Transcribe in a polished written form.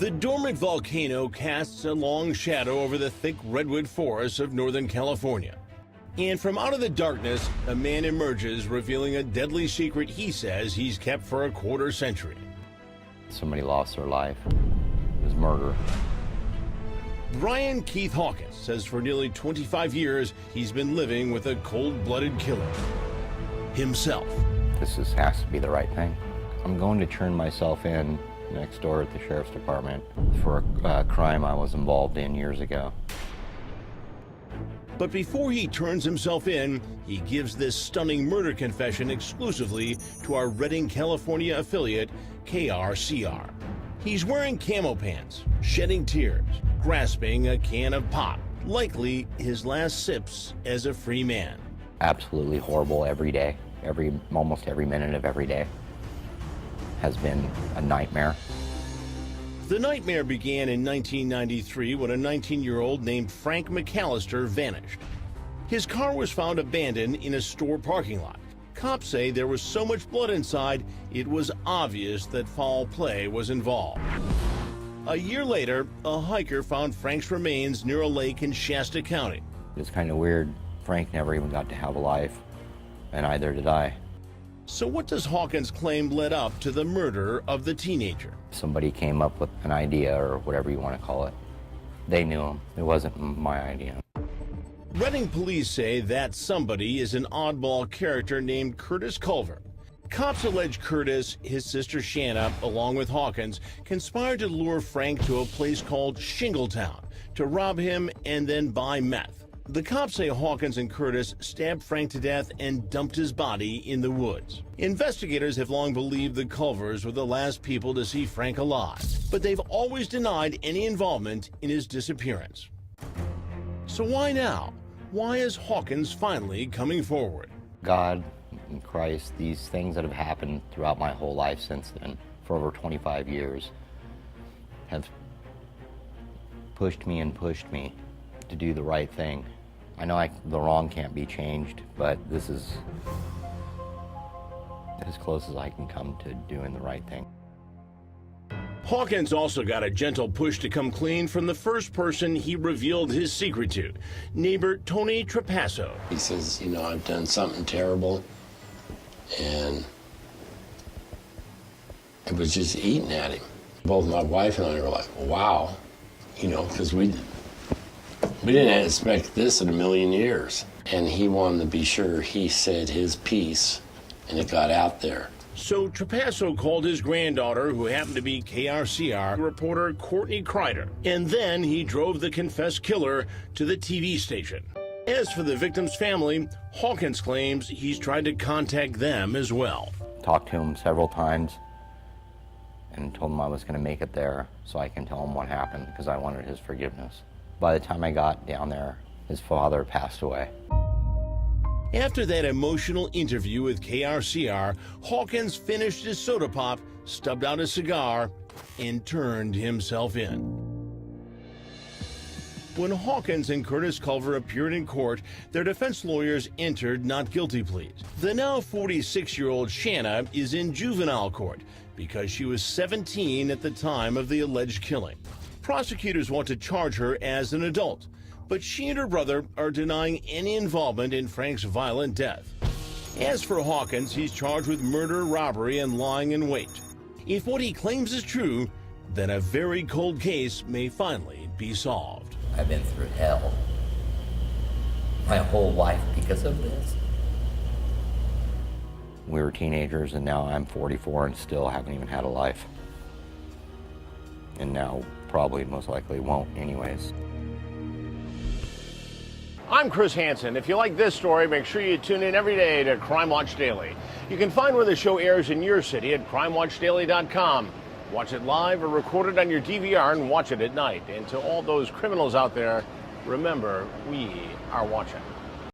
The dormant volcano casts a long shadow over the thick redwood forests of Northern California. And from out of the darkness, a man emerges, revealing a deadly secret he says he's kept for a quarter century. Somebody lost their life. It was murder. Brian Keith Hawkins says for nearly 25 years, he's been living with a cold-blooded killer himself. This has to be the right thing. I'm going to turn myself in next door at the sheriff's department for a crime I was involved in years ago. But before he turns himself in, he gives this stunning murder confession exclusively to our Redding, California affiliate, KRCR. He's wearing camo pants, shedding tears, grasping a can of pop, likely his last sips as a free man. Absolutely horrible every day. Almost every minute of every day has been a nightmare. The nightmare began in 1993 when a 19-year-old named Frank McAlister vanished. His car was found abandoned in a store parking lot. Cops say there was so much blood inside, it was obvious that foul play was involved. A year later, a hiker found Frank's remains near a lake in Shasta County. It's kind of weird. Frank never even got to have a life, and neither did I. So what does Hawkins claim led up to the murder of the teenager? Somebody came up with an idea, or whatever you want to call it. They knew him. It wasn't my idea. Redding police say that somebody is an oddball character named Curtis Culver. Cops allege Curtis, his sister Shanna, along with Hawkins, conspired to lure Frank to a place called Shingletown to rob him and then buy meth. The cops say Hawkins and Curtis stabbed Frank to death and dumped his body in the woods. Investigators have long believed the Culvers were the last people to see Frank alive, but they've always denied any involvement in his disappearance. So why now? Why is Hawkins finally coming forward? God and Christ, these things that have happened throughout my whole life since then, for over 25 years, have pushed me to do the right thing. I know the wrong can't be changed, but this is as close as I can come to doing the right thing. Hawkins also got a gentle push to come clean from the first person he revealed his secret to, neighbor Tony Trapasso. He says, you know, I've done something terrible, and it was just eating at him. Both my wife and I were like, wow, you know, because we didn't expect this in a million years. And he wanted to be sure he said his piece and it got out there. So Trapasso called his granddaughter, who happened to be KRCR reporter Courtney Kreider, and then he drove the confessed killer to the TV station. As for the victim's family, Hawkins claims he's tried to contact them as well. Talked to him several times and told him I was going to make it there so I can tell him what happened, because I wanted his forgiveness. By the time I got down there, his father passed away. After that emotional interview with KRCR, Hawkins finished his soda pop, stubbed out a cigar, and turned himself in. When Hawkins and Curtis Culver appeared in court, their defense lawyers entered not guilty pleas. The now 46-year-old Shanna is in juvenile court because she was 17 at the time of the alleged killing. Prosecutors want to charge her as an adult, but she and her brother are denying any involvement in Frank's violent death. As for Hawkins, he's charged with murder, robbery, and lying in wait. If what he claims is true, then a very cold case may finally be solved. I've been through hell my whole life because of this. We were teenagers, and now I'm 44 and still haven't even had a life. And now probably most likely won't anyways. I'm Chris Hansen. If you like this story, make sure you tune in every day to Crime Watch Daily. You can find where the show airs in your city at crimewatchdaily.com. Watch it live or record it on your DVR and watch it at night. And to all those criminals out there, remember, we are watching.